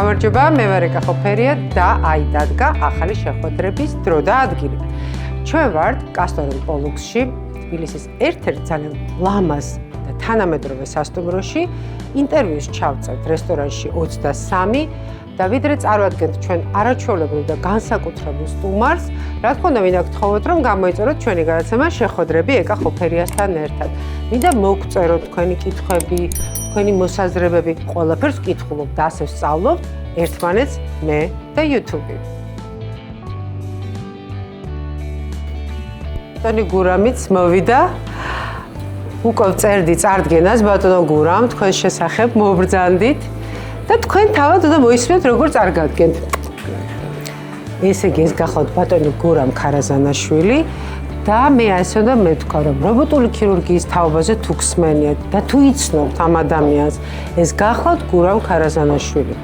გამარჯობა, მე ვარ ეკა ხოფერია და აი დადგა ახალი შეხვედრების დრო და ადგილი. ჩვენ ვართ კასტორენ პოლუქსში, თბილისის ერთ-ერთ ძალიან ლამაზ და თანამედროვე სასტუმროში. ინტერვიუს ჩავწერთ რესტორანში 23 და ვიდრე წარვადგენთ ჩვენ არაჩვეულებრივ და განსაკუთრებულ სტუმარს, რა თქმა უნდა, მინდა გთხოვოთ, რომ გამოიწეროთ ჩვენი გადაცემა შეხვედრები ეკა ხოფერიასთან ერთად. მინდა მოგწეროთ თქვენი კითხვები, თქვენი მოსაზრებები, ყველაფერს ვკითხულობ და ასე ვსწავლობ ერთმანეთს მე და YouTube. ტონი გურამიც მოვიდა. უკვე წერდი წარდგენას ბატონო გურამ, თქვენ შესახებ მობრძანდით და თქვენ თავად უნდა მოისმენთ როგორ წარგადგენთ. ესე იგი ეს გახლავთ ბატონი გურამ ქარაზანაშვილი და მე ასე უნდა მეთქვა, რომ რობოტული ქირურგიის თაობაზე თუ გსმენიათ და თუ იცნობთ ამ ადამიანს, ეს გახლავთ გურამ ქარაზანაშვილი,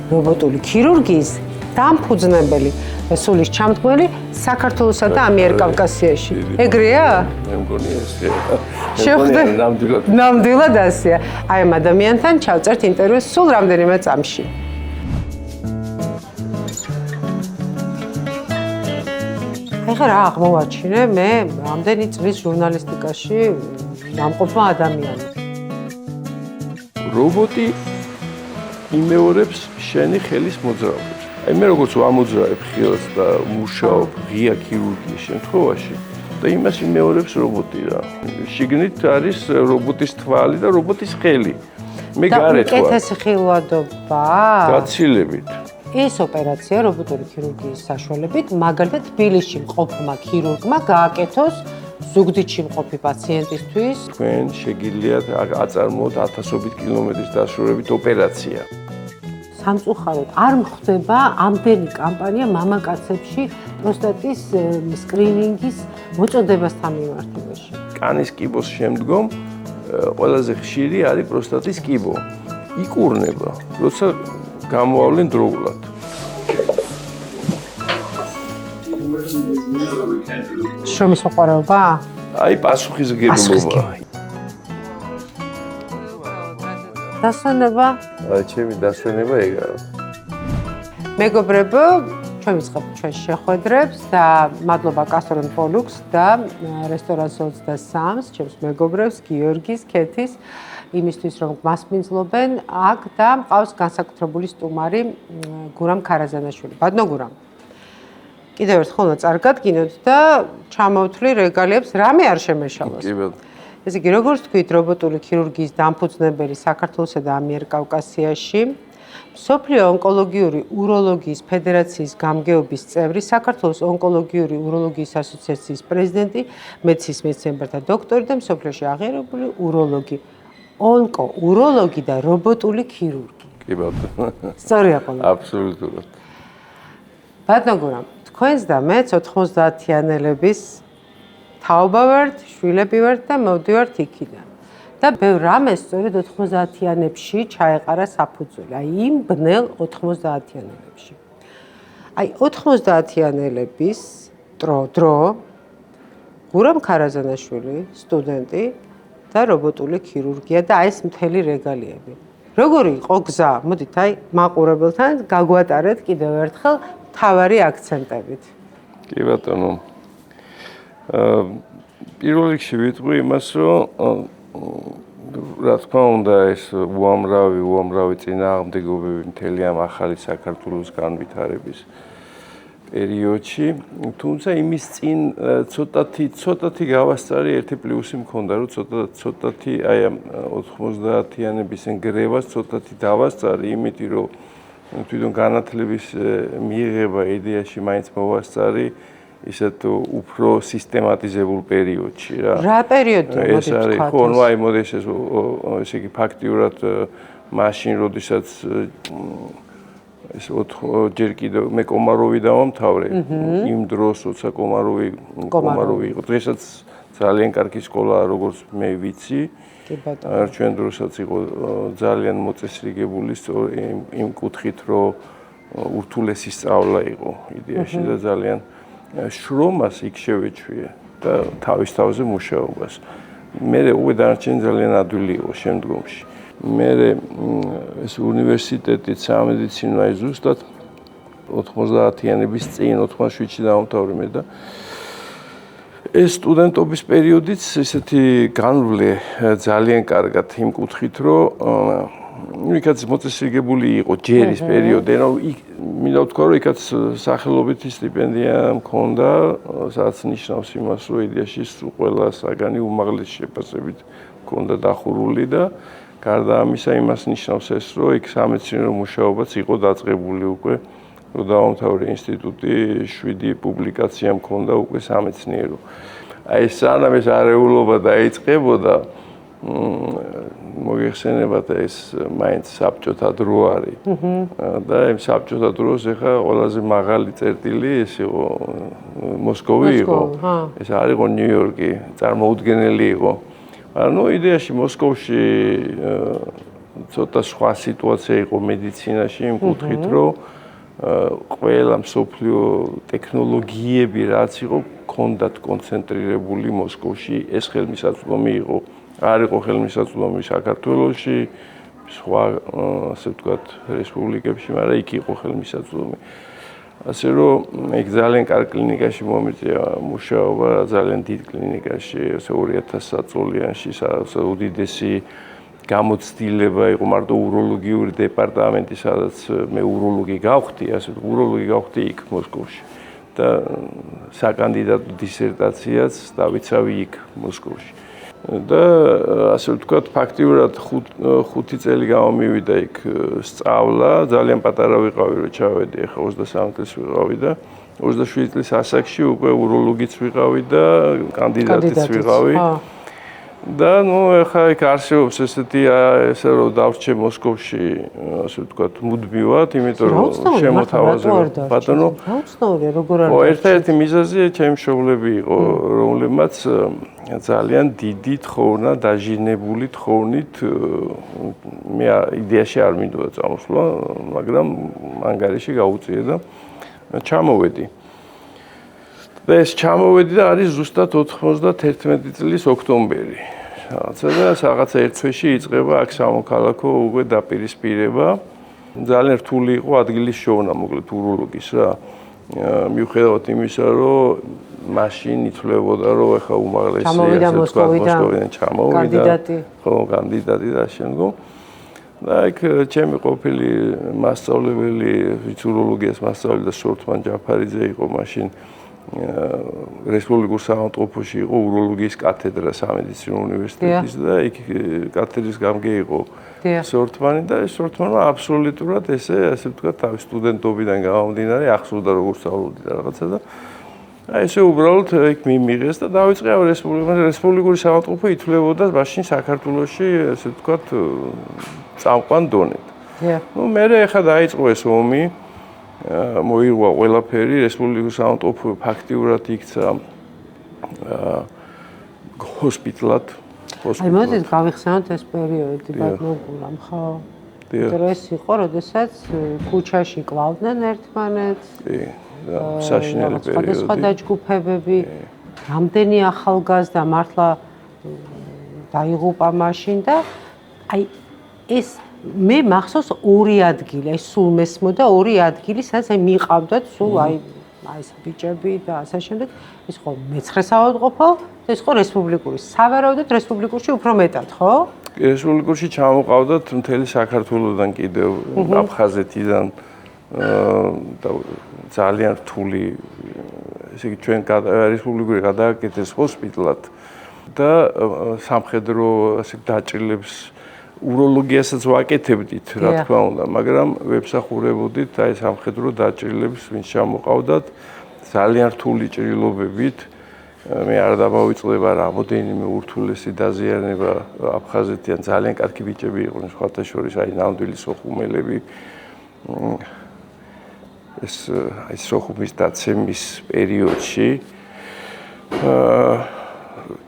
რობოტული ქირურგიის დამფუძნებელი და სულის ჩამდგმელი საქართველოსა და ამიერკავკასიაში. ეგრეა? მე მგონი ესეა. ნამდვილად ასეა. აი ამ ადამიანთან ჩავწერთ ინტერვიუს სულ რამდენიმე წამში. ეხლა რა აღმოვაჩინე მე რამდენი წლის ჟურნალისტიკაში დამყოფმა ადამიანი. რობოტი იმეორებს შენი ხელის მოძრაობას. აი მე როგორც ვამოძრავებ ხელს და მუშაობ ღია ქირურგიის შემთხვევაში და იმას იმეორებს რობოტი რა. შიგნით არის რობოტის თვალი და რობოტის ხელი. მე გარეთ ვარ. უკეთესი ხილვადობა. გაცილებით. ეს ოპერაცია რობოტული ქირურგიის საშუალებით მაგალითად თბილისში მყოფმა ქირურგმა გააკეთოს ზუგდიდში მყოფი პაციენტისთვის. თქვენ შეგიძლიათ აწარმოოთ 1000-ობით კილომეტრის დაშორებით ოპერაცია. სამწუხაროდ არ მხდება ამდენი კამპანია მამაკაცებში პროსტატის სკრინინგის მოწოდებასთან მიმართებაში. კანის კიბოს შემდგომ ყველაზე ხშირი არის პროსტატის კიბო. იკურნება, როცა გამოავლენ დროულად. შრომის მოყვარეობა? აი პასუხისმგებლობა. დასვენება? ჩემი დასვენება ეგაა. მეგობრებო, ჩვენ ვიწყებთ ჩვენ შეხვედრებს და მადლობა კასტორენ პოლუქს და რესტორანს 23-ს, ჩემს მეგობრებს გიორგის, ქეთის იმისთვის რომ გმასპინძლობენ აქ და მყავს განსაკუთრებული სტუმარი გურამ ქარაზანაშვილი. ბატონო გურამ. კიდევ ერთხელ უნდა წარგადგინოთ და ჩამოვთვლი რეგალიებს, რამე არ შემეშალოს. კი ბატონო. ესე იგი, როგორც თქვით, რობოტული ქირურგიის დამფუძნებელი საქართველოსა და ამიერკავკასიაში, მსოფლიო ონკოლოგიური უროლოგიის ფედერაციის გამგეობის წევრი, საქართველოს ონკოლოგიური უროლოგიის ასოციაციის პრეზიდენტი, მედიცინის მეცნიერებათა დოქტორი და მსოფლიოში აღიარებული უროლოგი. ონკოუროლოგი და რობოტული ქირურგი. კი ბატონო. სწორია ყველა. აბსოლუტურად. ბატონო გურამ, თქვენს და მეც 90-იანელების თაობა ვართ, შვილები ვართ და მოვდივართ იქიდან. და ბევრ რამეს სწორედ 90-იანებში ჩაეყარა საფუძველი, აი იმ ბნელ 90-იანელებში. აი 90-იანელების დრო გურამ ქარაზანაშვილი, სტუდენტი და რობოტული ქირურგია და აი ეს მთელი რეგალიები. როგორი იყო გზა? მოდით აი მაყურებელთან გაგვატარეთ კიდევ ერთხელ მთავარი აქცენტებით. კი ბატონო. პირველ რიგში ვიტყვი იმას, რომ რა თქმა უნდა ეს უამრავი წინააღმდეგობები მთელი ამ ახალი საქართველოს განვითარების პერიოდში, თუმცა იმის წინ ცოტათი გავასწარი ერთი პლუსი მქონდა, რომ ცოტათი აი ამ 90-იანების ნგრევას ცოტათი დავასწარი, იმიტომ რომ თვითონ განათლების მიღება იდეაში მაინც მოვასწარი ისეთ უფრო სისტემატიზებულ პერიოდში რა. რა პერიოდი ეს არის ხო, ну აი მოდი ესე იგი ფაქტიურად მაშინ როდესაც ეს ჯერ კიდევ მე კომაროვი დავამთავრე. იმ დროს როცა კომაროვი იყო. დღესაც ძალიან კარგი სკოლაა, როგორც მე ვიცი. კი ბატონო. ჩვენ დროსაც იყო ძალიან მოწესრიგებული იმ კუთხით, რომ ურთულესი სწავლა იყო იდეაში და ძალიან შრომას იქ შევეჩვიე და თავის თავზე მუშაობას. მე უკვე დანარჩენი ძალიან ადვილი იყო შემდგომში. მე ეს უნივერსიტეტი სამედიცინო აი ზუსტად 90-იანების წინ 87-ში დავამთავრე მე და ეს სტუდენტობის პერიოდიც ესეთი განვლე ძალიან კარგად იმ კუთხით, რომ იქაც მოწესრიგებული იყო ჯერის პერიოდი, ანუ მინდა ვთქვა, რომ იქაც სახელობითი სტიპენდია მქონდა, სადაც ნიშნავს იმას, რომ იდეაში ყველა საგანი უმაღლესი შეფასებით მქონდა დახურული და გარდა ამისა იმას ნიშნავს ეს, რომ იქ სამეცნიერო მუშაობაც იყო დაწყებული უკვე, რომ დავამთავრე ინსტიტუტი, 7 პუბლიკაცია მქონდა უკვე სამეცნიერო. აი სანამ ეს არეულობა დაიწყებოდა, მოგეხსენებათ ეს მაინც საბჭოთა დრო არის. და იმ საბჭოთა დროს ეხა ყველაზე მაღალი წერტილი ეს იყო მოსკოვი იყო. ეს არ იყო ნიუ-იორკი, წარმოუდგენელი იყო. ანუ იდეაში მოსკოვში ცოტა სხვა სიტუაცია იყო მედიცინაში იმ კუთხით, რომ ყველა მსოფლიო ტექნოლოგიები რაც იყო, ჰქონდათ კონცენტრირებული მოსკოვში, ეს ხელმისაწვდომი იყო. არ იყო ხელმისაწვდომი საქართველოში, სხვა ასე ვთქვათ, რესპუბლიკებში, მაგრამ იქ იყო ხელმისაწვდომი. ასე რომ იქ ძალიან კარგ კლინიკაში მომიწია მუშაობა, ძალიან დიდ კლინიკაში, 2000 საწოლიანში, უდიდესი გამოცდილება იყო მარტო უროლოგიური დეპარტამენტი, სადაც მე უროლოგი გავხდი, ასე უროლოგი გავხდი იქ მოსკოვში. და საკანდიდატო დისერტაციაც დავიცავი იქ მოსკოვში. და ასე ვთქვათ, ფაქტიურად 5 წელი გამომივიდა იქ სწავლა, ძალიან პატარა ვიყავი, რომ ჩავედი, ახლა 23 წელს ვიყავი და 27 წლის ასაკში უკვე უროლოგიც ვიყავი და კანდიდატიც ვიყავი. და ახლა იქ არსებობს ესეთი ესე რომ დავრჩე მოსკოვში, ასე ვთქვათ, მუდმივად, იმიტომ რომ შემოთავაზება ბატონო. აუცნაურია, როგორ არის? ერთ-ერთი მიზეზი ჩემი მშობლები იყო, რომლებმაც ძალიან დიდი თხოვნა, დაჟინებული თხოვნით მე იდეაში არ მინდოდა წამოსვლა, მაგრამ ანგარიში გაუწია და ჩამოვედი. და ეს ჩამოვედი და არის ზუსტად 91 წლის ოქტომბერი. რაღაცა ერთ თვეში იწყება აქ სამოქალაქო უკვე დაპირისპირება. ძალიან რთული იყო ადგილის შოვნა, მოკლედ უროლოგის რა. მიუხედავად იმისა, რომ მაშინ ითვლებოდა, რომ ახლა უმაღლესი ჩამოვიდა მოსკოვიდან კანდიდატი. ხო, კანდიდატი და შემდგომ. და იქ ჩემი ყოფილი მასწავლებელი, უროლოგიას მასწავლებელი და სორთმან ჯაფარიძე იყო მაშინ რესპუბლიკურ საავადმყოფოში იყო უროლოგიის კათედრა სამედიცინო უნივერსიტეტის და იქ კათედრის გამგე იყო სორთმანი და ეს სორთმანმა აბსოლუტურად ესე ვთქვათ თავის სტუდენტობიდან გამომდინარე ახსოვდა როგორ სწავლობდი და რაღაცა და აი ესე უბრალოდ იქ მიმიღეს და დაიწყე რესპუბლიკური საავადმყოფო ითვლებოდა მაშინ საქართველოში ესე ვთქვათ წამყვან დონედ. მე ახლა დაიწყო ეს ომი მოირღვა ყველაფერი, რესპუბლიკურ საავადმყოფო ფაქტიურად იქცა ჰოსპიტალად. აი მოდით გავიხსენოთ ეს პერიოდი ბატონო გურამ, ხო? ეს იყო, როდესაც ქუჩაში კლავდნენ ერთმანეთს. საშინელი პერიოდი. სხვადასხვა დაჯგუფებები, რამდენი ახალგაზრდა მართლა დაიღუპა მაშინ და აი ეს მე მახსოვს ორი ადგილი, აი სულ მესმოდა ორი ადგილი, სადაც აი მიყავდათ სულ აი ეს ბიჭები და ასე შემდეგ. ეს ხო მეცხრე საავადმყოფო და ეს ხო რესპუბლიკური. სავარაუდოდ რესპუბლიკურში უფრო მეტად, ხო? რესპუბლიკურში ჩამოყავდათ მთელი საქართველოდან კიდევ, აფხაზეთიდან და ძალიან რთული ესე იგი ჩვენ რესპუბლიკური გადააკეთეს ჰოსპიტალად და სამხედრო ასე დაჭრილებს უროლოგიასაც ვაკეთებდით, რა თქმა უნდა, მაგრამ ვებსახურებოდით აი სამხედრო დაჭრილებს, ვინც ჩამოყავდათ ძალიან რთული ჭრილობებით. მე არ დამავიწყდება რამოდენიმე ურთულესი დაზიანება აფხაზეთიდან ძალიან კარგი ბიჭები იყვნენ, სხვათა შორის აი ნამდვილი სოხუმელები. ეს აი სოხუმის დაცემის პერიოდში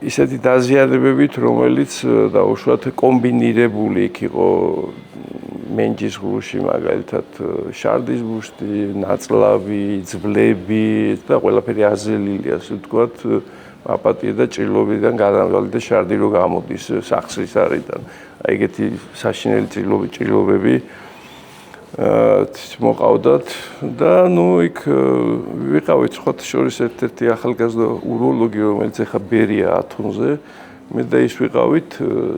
ისეთი დაზიანებებით, რომელიც დაუშვათ კომბინირებული იქ იყო მენჯის ღრუში, მაგალითად შარდის ბუშტი, ნაწლავი, ძვლები და ყველაფერი აზელილი, ასე ვთქვათ, აპატია და ჭრილობიდან გადამვალი და შარდი რო გამოდის სახსრის არიდან. აი ეგეთი საშინელი ჭრილობები მოყავდათ და იქ ვიყავით სხვათა შორის ერთ-ერთი ახალგაზრდა უროლოგი, რომელიც ახლა ბერია ათონზე, მე და ის ვიყავით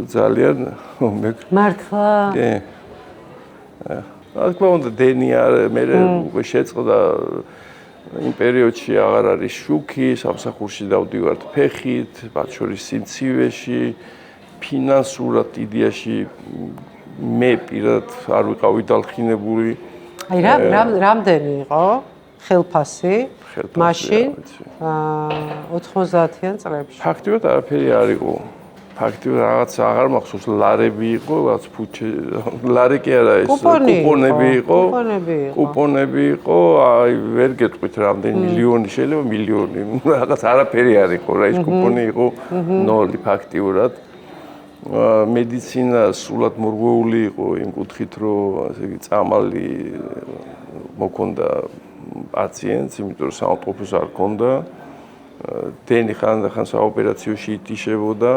ძალიან მართლა? კი. რა თქმა უნდა, დენია მე უკვე შეწყდა იმ პერიოდში აღარ არის შუქი, სამსახურში დავდივართ ფეხით, მათ შორის სიმცივეში, ფინანსურად იდეაში მე პირად არ ვიყავი დალხინებული. აი რამდენი იყო ხელფასი მაშინ 90-იან წლებში? ფაქტიურად არაფერი არ იყო. ფაქტიურად რაღაც აღარ მახსოვს, ლარები იყო, რაღაც ლარი კი არა ეს კუპონები იყო, აი ვერ გეტყვით რამდენი მილიონი, შეიძლება მილიონი, რაღაც არაფერი არ იყო რა, ის კუპონი იყო 0 ფაქტიურად. მედიცინა სულად მორღვეული იყო იმ კუთხით, რომ ასე იგი წამალი მოქონდა პაციენტს, იმიტომ რომ საავტოფუს არ ქონდა. დენი ხანდახან საოპერაციოში იტიშებოდა.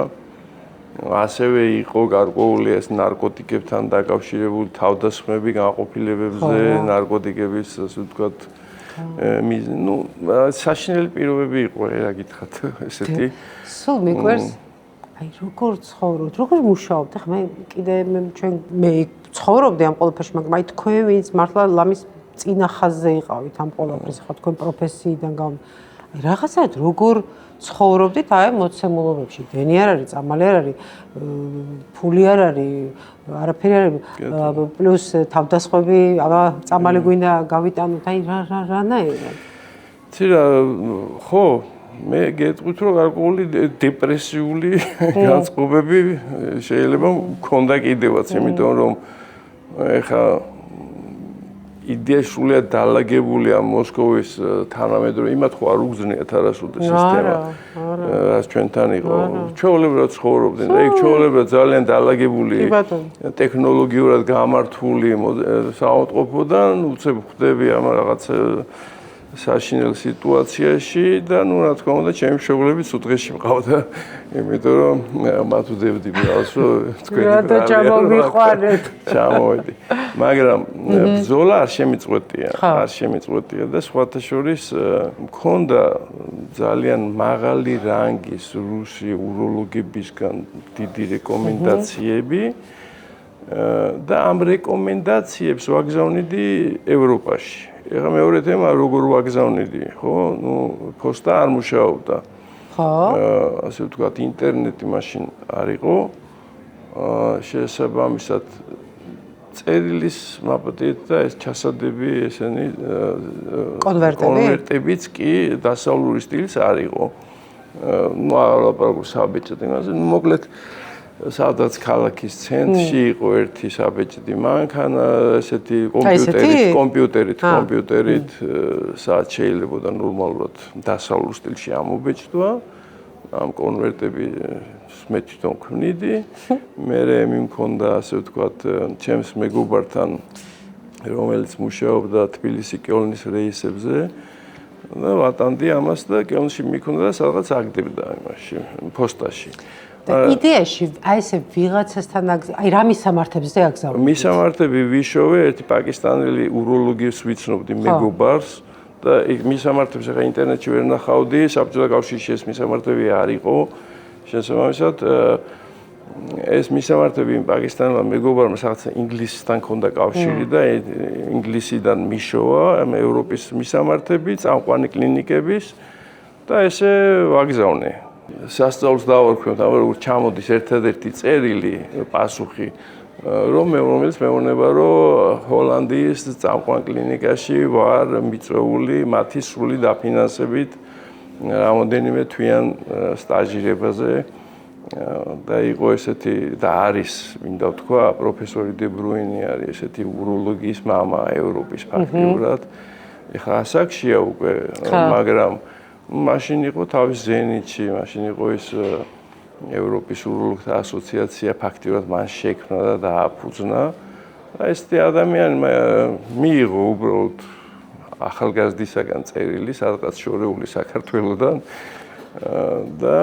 ასევე იყო გარკვეული ეს ნარკოტიკებთან დაკავშირებული თავდასხმები განყოფილებებზე, ნარკოტიკების ასე ვთქვათ, საშინელი პირობები იყო, რა გითხრათ, ესეთი. სულ მიყვარს აი როგორ ცხოვრობთ, როგორ მუშაობთ? ახლა მე ცხოვრობდი ამ ყველაფერში, მაგრამ აი თქვენ ვინც მართლა ლამის წინა ხაზზე იყავით ამ ყველაფერს, ხო თქვენ პროფესიიდან აი რაღაცად როგორ ცხოვრობდით აი მოცემულობებში? დენი არ არის, წამალი არ არის, ფული არ არის, არაფერი არ არის, პლუს თავდასხმები, აბა წამალი გვინდა გავიტანოთ, აი რანაირად? ცირა ხო, მე გეტყვით რომ გარკვეული დეპრესიული განწყობები შეიძლება მქონდა კიდევაც, იმიტომ რომ ეხა იდეა სრულიად დალაგებულია მოსკოვის თანამედროვე, იმათ ხო არ უგზნიათ არასოდეს სისტემა, რაც ჩვენთან იყო. ჩვეულებრივად ცხოვრობდნენ და იქ ჩვეულებრივად ძალიან დალაგებული ტექნოლოგიურად გამართული საავადმყოფოდან უცებ ხვდები ამ რაღაც საშინელ სიტუაციაში და რა თქმა უნდა ჩემი მშობლები ცუდღეში მყავდა, იმიტომ რომ მათ ვდებდი მრავს რომ თქვენი ჩამოვიყვანეთ. ჩამოვედი. მაგრამ ბრძოლა არ შემიწყვეტია და სხვათა შორის მქონდა ძალიან მაღალი რანგის რუსი უროლოგებისგან დიდი რეკომენდაციები და ამ რეკომენდაციებს ვაგზავნიდი ევროპაში. ეხლა მეორე თემა როგორ ვაგზავნიდი, ხო? ფოსტა არ მუშაობდა. ხო. ასე ვთქვათ, ინტერნეტი მაშინ არ იყო. შესაბამისად წერილის მაპატიეთ და ეს ჩასადები ესენი კონვერტებიც კი დასავლური სტილის არ იყო. საბეჭდ იმაზე, მოკლედ სადაც ქალაქის ცენტრში იყო ერთი საბეჭდი მანქანა, ესეთი კომპიუტერით სადაც შეიძლებოდა ნორმალურად დასავლურ სტილში ამობეჭდვა. ამ კონვერტები მე თვითონ ქმნიდი. მერე მიმქონდა ასე ვთქვათ ჩემს მეგობართან, რომელიც მუშაობდა თბილისი-კიოლნის რეისებზე. და ვატანდი ამას და კიოლნში მიქონდა და სადღაც აგდებდა იმაში, ფოსტაში. და იდეაში აი ესე ვიღაცასთან აი რა მისამართებზე აგზავნებთ? მისამართები ვიშოვე, ერთი პაკისტანელი უროლოგის ვიცნობდი მეგობარს და მისამართებს ახლა ინტერნეტში ვერ ნახავდი, საბჭოთა კავშირში ეს მისამართები არ იყო. შესაბამისად ეს მისამართები პაკისტანელმა მეგობარმა რაღაცა ინგლისთან ჰქონდა კავშირი და ინგლისიდან მიშოვა ევროპის მისამართები, წამყვანი კლინიკების და ესე ვაგზავნე. სასწაულს დავარქვევთ, რომ ჩამოდის ერთადერთი წერილი, პასუხი, რომელიც მეუბნება, რომ ჰოლანდიის წამყვან კლინიკაში ვარ მიწვეული მათი სრული დაფინანსებით რამოდენიმე თვიან სტაჟირებაზე და იყო ესეთი და არის, მინდა ვთქვა, პროფესორი დე ბრუინი არის ესეთი უროლოგიის მამა ევროპის ფაქტიურად. ეხლა ასაკშია უკვე, მაგრამ მაშინ იყო თავის ზენიტში, მაშინ იყო ის ევროპის უროლოგთა ასოციაცია ფაქტიურად მან შექმნა და დააფუძნა. და ესეთი ადამიანი მიიღო უბრალოდ ახალგაზრდისაგან წერილი, სადღაც შორეული საქართველოდან და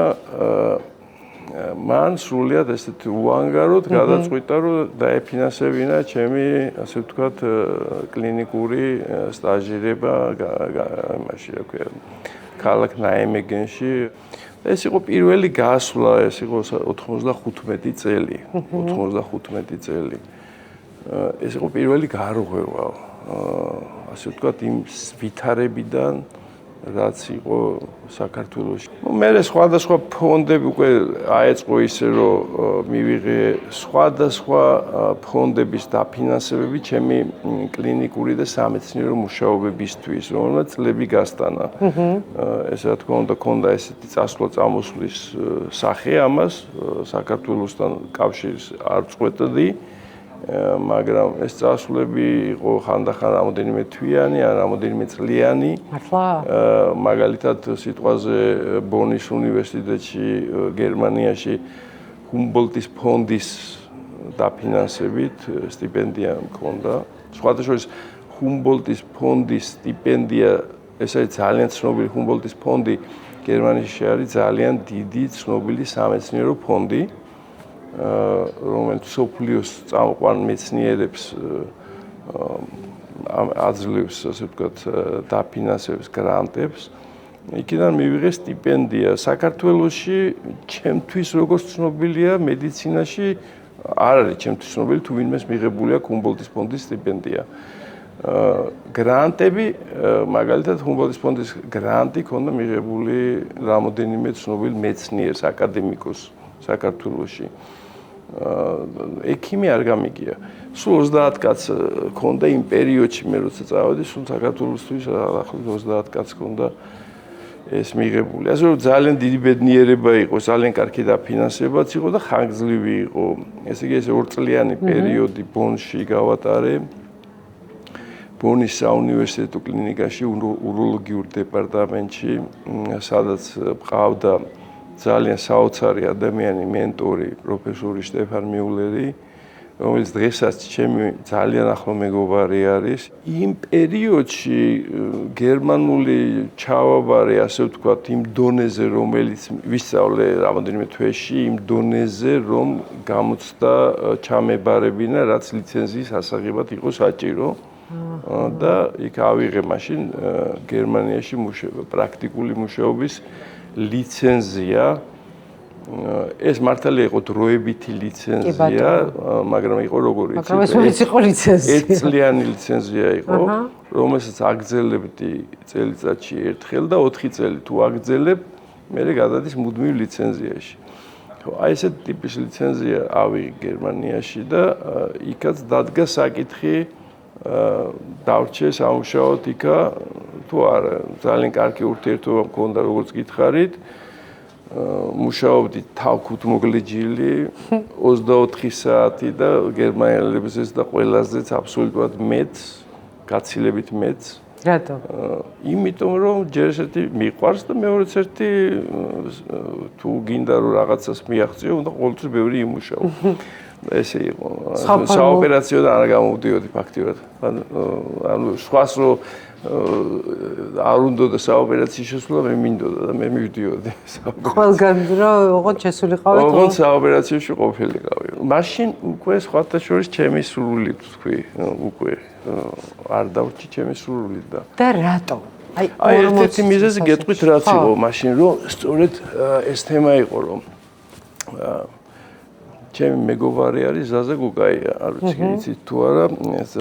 მან სრულიად ესეთ უანგაროდ გადაწყვიტა რომ დაეფინანსებინა ჩემი ასე ვთქვათ კლინიკური სტაჟირება მაშინ რა ქვია ქალაქ ნაიმეგენში ეს იყო პირველი გასვლა ეს იყო 95 წელი 95 წელი ეს იყო პირველი გარღვევა ასე ვთქვათ იმ ვითარებიდან რაც იყო საქართველოში. მე სხვადასხვა ფონდები უკვე აეწყო ისე რომ მივიღე სხვადასხვა ფონდების დაფინანსებები ჩემი კლინიკური და სამეცნიერო მუშაობებისთვის, რომელმაც წლები გასტანა. ეს რა თქმა უნდა, ქონდა ესეთი წასვლა-წამოსვლის სახე ამას, საქართველოსთან კავშირს არ წყვეტდი. მაგრამ ეს წასვლები იყო ხანდახან რამოდენიმე თვიანი ან რამოდენიმე წლიანი. მართლა? მაგალითად სიტყვაზე ბონის უნივერსიტეტში გერმანიაში ჰუმბოლტის ფონდის დაფინანსებით სტიპენდია მქონდა. სხვადასხვა ჰუმბოლტის ფონდის სტიპენდია, ეს არის ძალიან ცნობილი ჰუმბოლტის ფონდი გერმანიაში არის ძალიან დიდი ცნობილი სამეცნიერო ფონდი. რომელიც სოფლიოს წამყვან მეცნიერებს აძლევს, ასე ვთქვათ, დაფინანსებს გრანტებს. იქიდან მივიღე სტიპენდია. საქართველოში ჩემთვის როგორც ცნობილია მედიცინაში არ არის ჩემთვის ცნობილი თუ ვინმეს მიღებული აქვს ჰუმბოლტის ფონდის სტიპენდია. გრანტები, მაგალითად ჰუმბოლტის ფონდის გრანტი ქონდა მიღებული რამოდენიმე ცნობილ მეცნიერს, აკადემიკოს საქართველოში. ექიმი არ გამიგია. სულ 30 კაც ქონდა იმ პერიოდში მე როცა წავედი, სულ საქართველოსთვის ახლად 30 კაც ქონდა ეს მიღებული. ასე რომ ძალიან დიდი ბედნიერება იყო, ძალიან კარგი დაფინანსებაც იყო და ხანგრძლივი იყო. ესე იგი ეს 2 წლიანი პერიოდი ბონში გავატარე. ბონის საუნივერსიტეტო კლინიკაში უროლოგიურ დეპარტამენტში, სადაც მყავდა ძალიან საოცარი ადამიანი, მენტორი, პროფესორი შტეფან მიულერი, რომელიც დღესაც ჩემი ძალიან ახლო მეგობარი არის. იმ პერიოდში გერმანული ჩავაბარე, ასე ვთქვათ, იმ დონეზე, რომელიც ვისწავლე რამოდენიმე თვეში, იმ დონეზე, რომ გამოცდა ჩამებარებინა, რაც ლიცენზიის ასაღებად იყო საჭირო. და იქ ავიღე მაშინ გერმანიაში პრაქტიკული მუშაობის ლიცენზია. ეს მართალია იყო დროებითი ლიცენზია, მაგრამ იყო როგორ იცით? მაგრამ ეს იყო ლიცენზია. 1 წლიანი ლიცენზია იყო, რომელსაც აგრძელებდი წელიწადში ერთხელ და 4 წელი თუ აგრძელებ, მერე გადადის მუდმივ ლიცენზიაში. აი ესეთ ტიპის ლიცენზია ავიღე გერმანიაში და იქაც დადგა საკითხი დავრჩე სამუშაოდ იქა თუ არა. ძალიან კარგი ურთიერთობა მქონდა, როგორც გითხარით. მუშაობდი თავქუთ მოგლეჯილი 24 საათი და გერმანელებს ეს და ყველაზეც აბსოლუტურად მეც, გაცილებით მეც. რატო? იმიტომ რომ ჯერ ესეთი მიყვარს და მეორეც ერთი თუ გინდა რომ რაღაცას მიაღწიო, უნდა ყოველთვის ბევრი იმუშაო. ესე იყო. საოპერაციო და არ გამოვდიოდი ფაქტიურად. ანუ სხვას რომ არ უნდოდა საოპერაციის შესვლა, მე მინდოდა და მე მივდიოდი. ყველგან რომ ოღონდ შესულიყავით? ოღონდ საოპერაციაში ყოფილიყავი. მაშინ უკვე სხვათა შორის ჩემი სურვილი თქვი, უკვე არ დავრჩი ჩემი სურვილი და. და რატო? აი ერთ-ერთი მიზეზი გეტყვით რაც იყო მაშინ რომ სწორედ ეს თემა იყო რომ ჩემი მეგობარი არის ზაზა გუკაია, არ ვიცი იცით თუ არა, ეს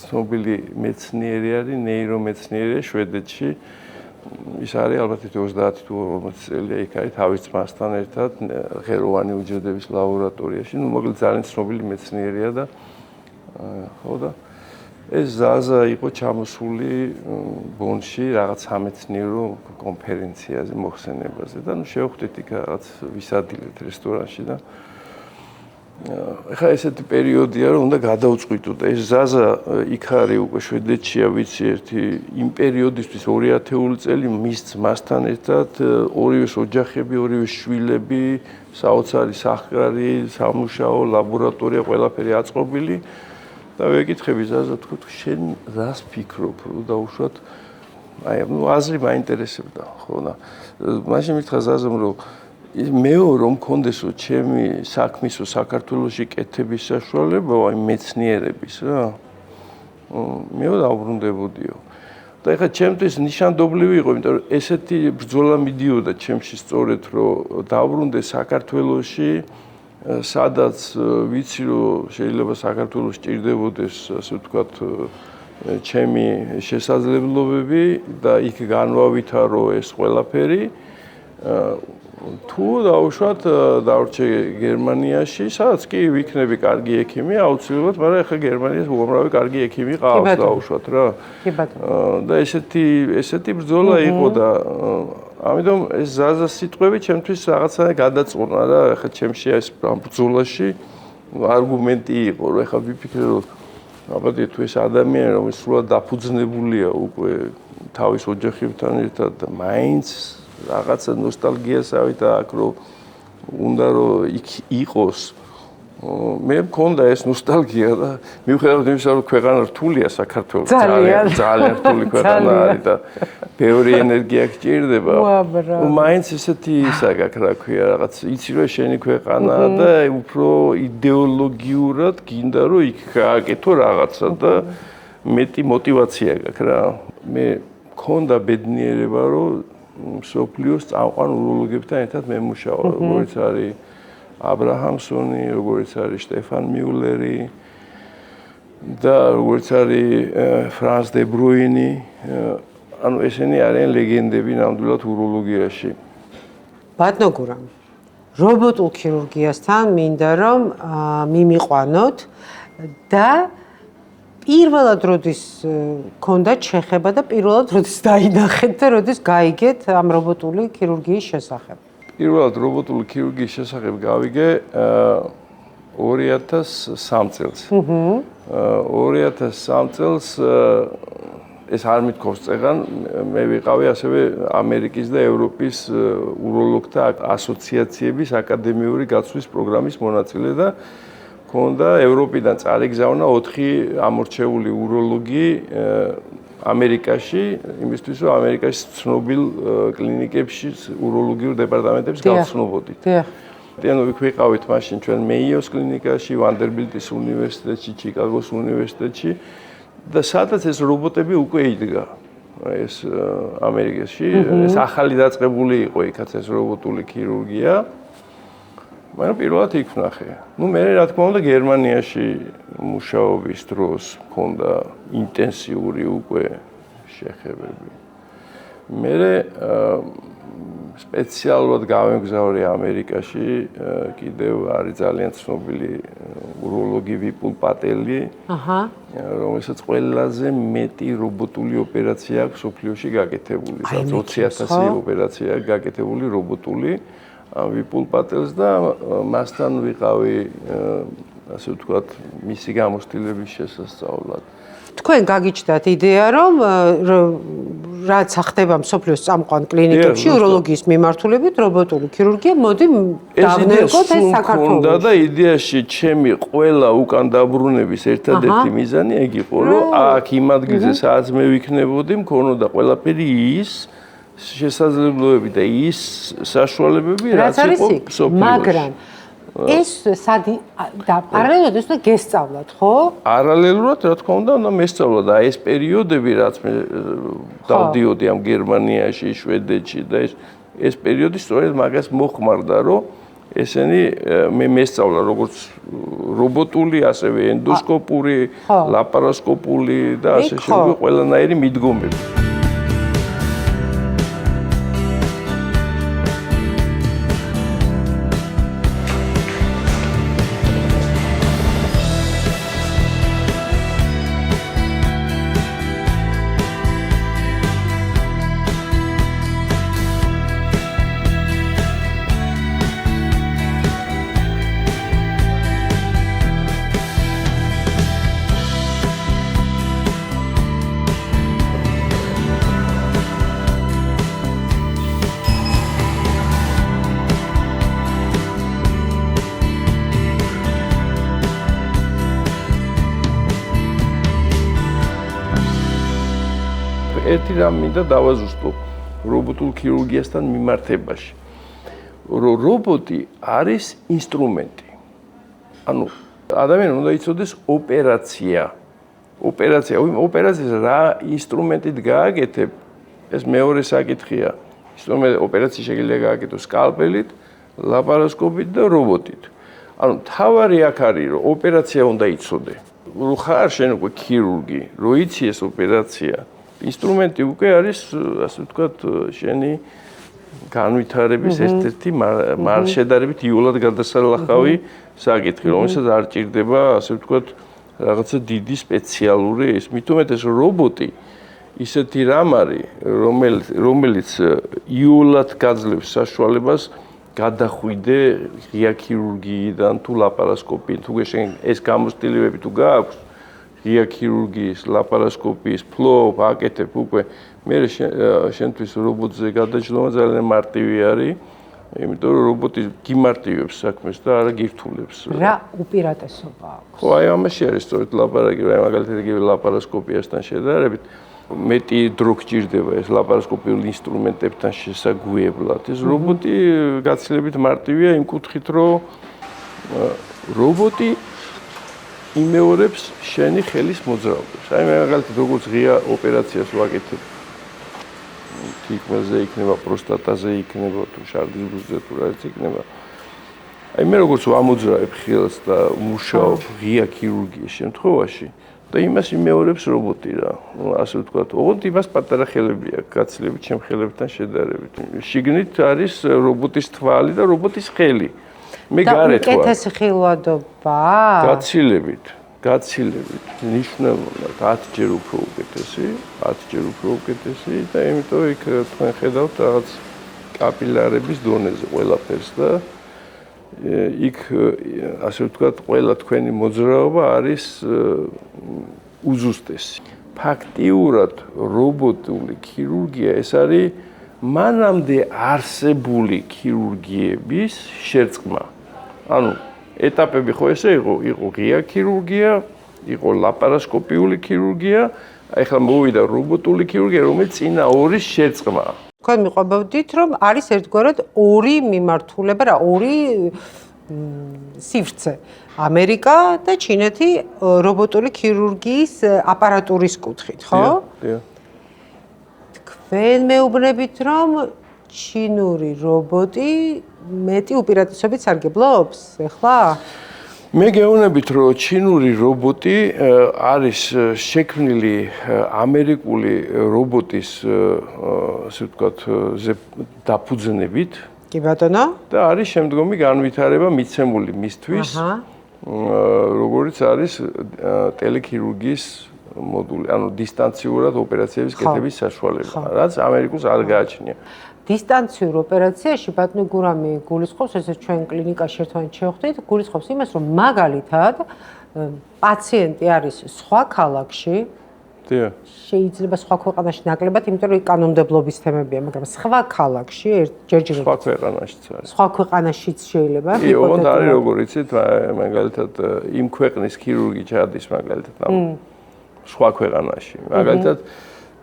ცნობილი მეცნიერი არის, ნეირომეცნიერია შვედეთში. ის არის ალბათ 30 თუ 40 წელია იქ არის თავის ძმასთან ერთად ღეროვანი უჯრედების ლაბორატორიაში. ნუ მოკლედ ძალიან ცნობილი მეცნიერია და ხო და ეს ზაზა იყო ჩამოსული ბონში რაღაც სამეცნიერო კონფერენციაზე, მოხსენებაზე და ნუ შევხვდით იქ რაღაც ვისადილეთ რესტორანში და ეხლა ესეთი პერიოდია რომ უნდა გადავწყვიტო და ეს ზაზა იქ არის უკვე შვედეთშია ვიცი ერთი იმ პერიოდისთვის 2000 წელი მის ძმასთან ერთად ორივე ოჯახები, ორივე შვილები, საოცარი სახკარი, სამუშაო, ლაბორატორია, ყველაფერი აწყობილი და ვეკითხები ზაზა თქვა შენ რას ფიქრობ რომ დაუშვათ აი, აზრი მაინტერესებდა, ხო და მაშინ მითხრა ზაზამ, რომ მეო რომ მქონდესო ჩემი საქმისო საქართველოში კეთების საშუალება, აი მეცნიერების რა. მეო დავბრუნდებოდიო. და ეხლა ჩემთვის ნიშანდობლივი იყო, იმიტომ რომ ესეთი ბრძოლა მიდიოდა ჩემში სწორედ, რომ დავბრუნდე საქართველოში, სადაც ვიცი, რომ შეიძლება საქართველოს ჭირდებოდეს, ასე ვთქვათ, ჩემი შესაძლებლობები და იქ განვავითარო ეს ყველაფერი. თუ დავუშვათ დავრჩე გერმანიაში, სადაც კი ვიქნები კარგი ექიმი, აუცილებლად, მაგრამ ეხლა გერმანიაში უამრავი კარგი ექიმი ყავს დავუშვათ რა. კი ბატონო. და ესეთი ბრძოლა იყო და ამიტომ ეს ზაზას სიტყვები ჩემთვის რაღაცა გადაწყვეტა რა, ეხლა ჩემში ეს ბრძოლაში არგუმენტი იყო, რომ ეხლა ვიფიქრე, რომ ალბათ თუ ეს ადამიანი, რომელიც სულად დაფუძნებულია უკვე თავის ოჯახებთან ერთად და მაინც რაღაცა ნოსტალგიასავით აქ რომ უნდა რომ იქ იყოს. მე მქონდა ეს ნოსტალგია და მიუხედავად იმისა, რომ ქვეყანა რთულია საქართველოს, ძალიან რთული ქვეყანა არის და ბევრი ენერგია გჭირდება. მაინც ესეთი ისა გაქვს, რა ქვია, რაღაც იცი რომ შენი ქვეყანა და უფრო იდეოლოგიურად გინდა რომ იქ გააკეთო რაღაცა და მეტი мотиваცია გაქვს რა. მე მქონდა ბედნიერება რომ მსოფლიოს წამყვან უროლოგებთან ერთად მე მუშაობ, როგორც არის აბრაჰამსონი, როგორც არის შტეფან მიულერი და როგორც არის ფრანს დე ბრუინი, ანუ ესენი არიან ლეგენდები ნამდვილად უროლოგიაში. ბატონო გურამ, რობოტულ ქირურგიასთან მინდა რომ მიმიყვანოთ და პირველად როდის გქონდათ შეხება და პირველად როდის დაინახეთ და როდის გაიგეთ ამ რობოტული ქირურგიის შესახებ? პირველად რობოტული ქირურგიის შესახებ გავიგე 2003 წელს. 2003 წელს ეს არ მithქოს წეგან, მე ვიყავი ასევე ამერიკის და ევროპის უროლოგთა ასოციაციების აკადემიური გაცვლის პროგრამის მონაწილე და მქონდა ევროპიდან წარიგზავნა 4 ამორჩეული უროლოგი ამერიკაში, იმისთვის რომ ამერიკაში ცნობილ კლინიკებში უროლოგიურ დეპარტამენტებს გავცნობოდით. ანუ იქ ვიყავით მაშინ ჩვენ მეიოს კლინიკაში, ვანდერბილტის უნივერსიტეტში, ჩიკაგოს უნივერსიტეტში და სადაც ეს რობოტები უკვე იდგა. ეს ამერიკაში, ეს ახალი დაწყებული იყო იქაც ეს რობოტული ქირურგია. მაგრამ პირველად იქ ვნახე. ნუ მე რა თქმა უნდა გერმანიაში მუშაობის დროს მქონდა ინტენსიური უკვე შეხებები. მე სპეციალურად გავემგზავრე ამერიკაში, კიდევ არის ძალიან ცნობილი უროლოგი ვიპულ პატელი, რომელსაც ყველაზე მეტი რობოტული ოპერაცია აქვს მსოფლიოში გაკეთებული, სადაც 20,000 ოპერაცია გაკეთებული რობოტული. ვიპულ პატელს და მასთან ვიყავი, ასე ვთქვათ, მისი გამოცდილების შესასწავლად. თქვენ გაგიჩნდათ იდეა, რომ რაც ხდება მსოფლიოს წამყვან კლინიკებში უროლოგიის მიმართულებით რობოტული ქირურგია, მოდი დავნერგოთ ეს საქართველოში. და იდეაში ჩემი ყველა უკან დაბრუნების ერთადერთი მიზანი ეგ იყო, რომ აქ იმ ადგილზე სადაც მე ვიქნებოდი, მქონოდა ყველაფერი ის შესაძლებლობები და ის საშუალებები, რაც იყო მსოფლიოში. მაგრამ ეს სადი და პარალელურად ეს უნდა გესწავლათ, ხო? პარალელურად, რა თქმა უნდა, უნდა მესწავლა და ეს პერიოდები, რაც მე დავდიოდი ამ გერმანიაში, შვედეთში და ეს პერიოდი სწორედ მაგას მოხმარდა, რომ ესენი მე მესწავლა როგორც რობოტული, ასევე ენდოსკოპური, ლაპარასკოპული და ასე შემდეგ ყველანაირი მიდგომები. ერთი რამ მინდა დავაზუსტო რობოტულ ქირურგიასთან მიმართებაში. რომ რობოტი არის ინსტრუმენტი. ანუ ადამიანი უნდა იცოდეს ოპერაციას რა ინსტრუმენტით გააკეთებ, ეს მეორე საკითხია. ოპერაცია შეიძლება გააკეთოს სკალპელით, ლაპარასკოპით და რობოტით. ანუ თავარი აქ არის, რომ ოპერაცია უნდა იცოდე. რო ხარ შენ უკვე ქირურგი, რო იცი ეს ოპერაცია, ინსტრუმენტი უკვე არის, ასე ვთქვათ, შენი განვითარების ერთ-ერთი შედარებით იოლად გადასალახავი საკითხი, რომელსაც არ ჭირდება, ასე ვთქვათ, რაღაცა დიდი სპეციალური ის. მით უმეტეს რობოტი ისეთი რამ არის, რომელიც იოლად გაძლევს საშუალებას გადახვიდე ღია ქირურგიიდან თუ ლაპარასკოპიიდან, თუ შენ ეს გამოცდილებები თუ გააქვს ღია ქირურგიის, ლაპარასკოპიის, ფლო აკეთებ უკვე, მე შენთვის რობოტზე გადაჯდომა ძალიან მარტივი არის, იმიტომ რომ რობოტი გიმარტივებს საქმეს და არა გირთულებს. რა უპირატესობა აქვს? ხო, აი ამაში არის სწორედ ლაპარაკი, რა მაგალითად იგივე ლაპარასკოპიასთან შედარებით მეტი დრო გჭირდება ეს ლაპარასკოპიულ ინსტრუმენტებთან შესაგვიებლად. ეს რობოტი გაცილებით მარტივია იმ კუთხით, რომ რობოტი იმეორებს შენი ხელის მოძრაობას. აი მე მაგალითად როგორც ღია ოპერაციას ვაკეთებ. თითქმის იქნება პროსტატაზე იქნება თუ შარდის ბუზზე თუ რაც იქნება. აი მე როგორც ვამოძრავებ ხელს და მუშაობ ღია ქირურგიის შემთხვევაში და იმას იმეორებს რობოტი რა. ასე ვთქვათ, ოღონდ იმას პატარა ხელები აქვს, გაცილებით ჩემ ხელებთან შედარებით. შიგნით არის რობოტის თვალი და რობოტის ხელი. მე გარეთ ვარ. უკეთესი ხილვადობა? გაცილებით. ნიშნულად 10-ჯერ უფრო უკეთესი და იმიტომ იქ თქვენ ხედავთ რაღაც კაპილარების დონეზე ყველაფერს და იქ ასე ვთქვათ, ყველა თქვენი მოძრაობა არის უზუსტესი. ფაქტიურად რობოტული ქირურგია ეს არის მანამდე არსებული ქირურგიების შერწყმა. ანუ ეტაპები ხო ესე იყო ღია ქირურგია, იყო ლაპარასკოპიული ქირურგია, ახლა მოვიდა რობოტული ქირურგია, რომელიც წინა ორის შერწყმაა. თქვენ მიყვებოდით, რომ არის ერთგვარად ორი მიმართულება, რა, ორი სივრცე. ამერიკა და ჩინეთი რობოტული ქირურგიის აპარატურის კუთხით, ხო? დიახ. თქვენ მეუბნებით, რომ ჩინური რობოტი მეტი უპირატესობით სარგებლობს, ეხლა? მე გეუბნებით, რომ ჩინური რობოტი არის შექმნილი ამერიკული რობოტის, ასე ვთქვათ, დაფუძნებით. კი ბატონო. და არის შემდგომი განვითარება მიცემული მისთვის, როგორც არის ტელექირურგიის მოდული, ანუ დისტანციურად ოპერაციების კეთების საშუალება, რაც ამერიკულს არ გააჩნია. დისტანციურ ოპერაციაში ბატონო გურამი გულისხმობს, ესე ჩვენ კლინიკაში ერთმანეთს შევხვდით, გულისხმობს იმას, რომ მაგალითად პაციენტი არის სხვა ქალაქში, შეიძლება სხვა ქვეყანაში ნაკლებად, იმიტომ რომ კანონმდებლობის თემებია, მაგრამ სხვა ქალაქში ჯერჯერობით სხვა ქვეყანაშიც არის. სხვა ქვეყანაშიც შეიძლება. კი, ოღონდ არის როგორ იცით, მაგალითად იმ ქვეყნის ქირურგი ჩადის მაგალითად სხვა ქვეყანაში. მაგალითად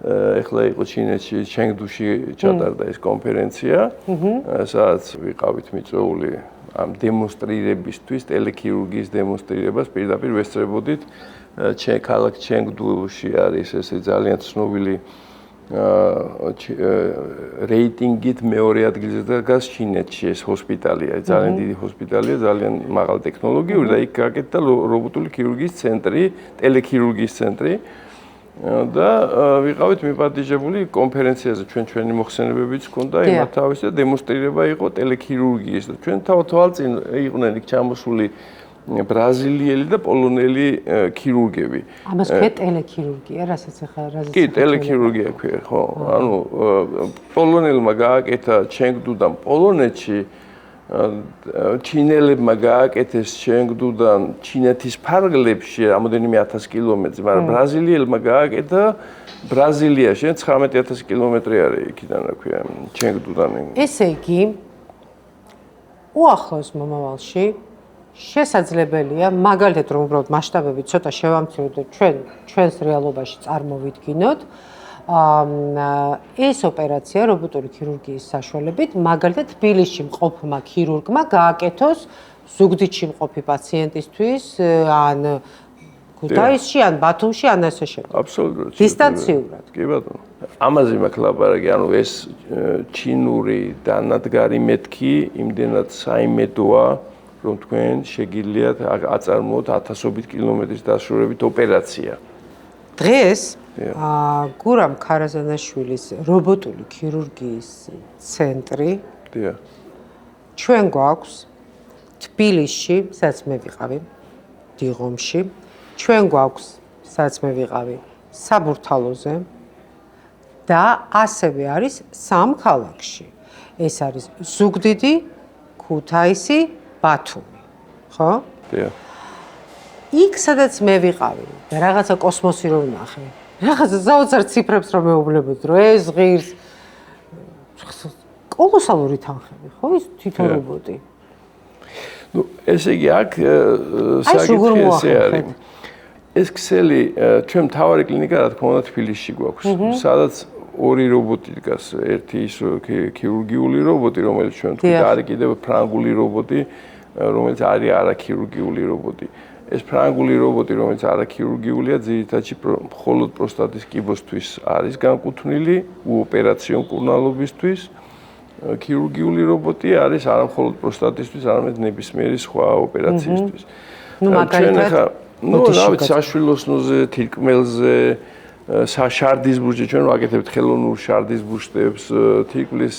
ეხლა იყო ჩინეთში, ჩენგდუში ჩატარდა ეს კონფერენცია, სადაც ვიყავით მიწვეული ამ დემონსტრირებისთვის, ტელექირურგიის დემონსტრირებას პირდაპირ ვესწრებოდით. ქალაქ ჩენგდუში არის ესე ძალიან ცნობილი რეიტინგით მეორე ადგილზე დგას ჩინეთში ეს ჰოსპიტალია, ძალიან დიდი ჰოსპიტალია, ძალიან მაღალ ტექნოლოგიური და იქ გაკეთდა რობოტული ქირურგიის ცენტრი, ტელექირურგიის ცენტრი. და ვიყავით მიპატიჟებული კონფერენციაზე ჩვენი მოხსენებებიც ჰქონდა იმათ თავის და დემონსტრირება იყო ტელექირურგიის და ჩვენ თვალწინ იყვნენ იქ ჩამოსული ბრაზილიელი და პოლონელი ქირურგები. ამას ქვია ტელექირურგია, რასაც ახლა რაზეც კი, ტელექირურგია ქვია, ხო. ანუ პოლონელმა გააკეთა ჩენგდუდან პოლონეთში, ჩინელებმა გააკეთეს ჩენგდუდან ჩინეთის ფარგლებში რამოდენიმე 1000 კილომეტრზე, მაგრამ ბრაზილიელმა გააკეთა ბრაზილიაში 19000 კილომეტრი არის იქიდან, რა ქვია, ჩენგდუდან. ესე იგი, უახლოს მომავალში შესაძლებელია, მაგალითად რომ უბრალოდ მასშტაბები ცოტა შევამციროთ და ჩვენს რეალობაში წარმოვიდგინოთ, ეს ოპერაცია რობოტური ქირურგიის საშუალებით მაგალითად თბილისში მყოფმა ქირურგმა გააკეთოს ზუგდიდში მყოფი პაციენტისთვის ან ქუთაისში ან ბათუმში ან ასე შემდეგ. აბსოლუტურად. დისტანციურად. კი ბატონო. ამაზე მაქვს ლაპარაკი, ანუ ეს ჩინური დანადგარი მეთქი იმდენად საიმედოა, რომ თქვენ შეგიძლიათ აწარმოოთ 1000-ობით კილომეტრის დაშორებით ოპერაცია. დღეს გურამ ქარაზანაშვილის რობოტული ქირურგიის ცენტრი დიახ. ჩვენ გვაქვს თბილისში, სადაც მე ვიყავი, დიღომში, ჩვენ გვაქვს, სადაც მე ვიყავი, საბურთალოზე და ასევე არის სამ ქალაქში. ეს არის ზუგდიდი, ქუთაისი, ბათუმი. ხო? დიახ. იქ სადაც მე ვიყავი და რაღაცა კოსმოსი რომ ვნახე. რაღაცა საოცარ ციფრებს რომ მეუბნებოდი, რომ ეს ღირს კოლოსალური თანხები, ხო ის თვითონ რობოტი. ნუ ესე იგი აქ საკითხი ესე არის. ეს ქსელი ჩვენ მთავარი კლინიკა რა თქმა უნდა თბილისში გვაქვს, სადაც ორი რობოტი დგას, ერთი ის ქირურგიული რობოტი, რომელიც ჩვენ თქვით არის კიდევ ფრანგული რობოტი, რომელიც არის არაქირურგიული რობოტი. ეს ფრანგული რობოტი, რომელიც არაქირურგიულია, ძირითადად მხოლოდ პროსტატის კიბოსთვის არის განკუთვნილი, უოპერაციო მკურნალობისთვის. ქირურგიული რობოტი არის არა მხოლოდ პროსტატისთვის, არამედ ნებისმიერი სხვა ოპერაციისთვის. ნუ მაგალითად რავით, საშვილოსნოზე, თირკმელზე, შარდის ბურჯზე ჩვენ ვაკეთებთ ხელოვნურ შარდის ბურჯებს, თირკმლის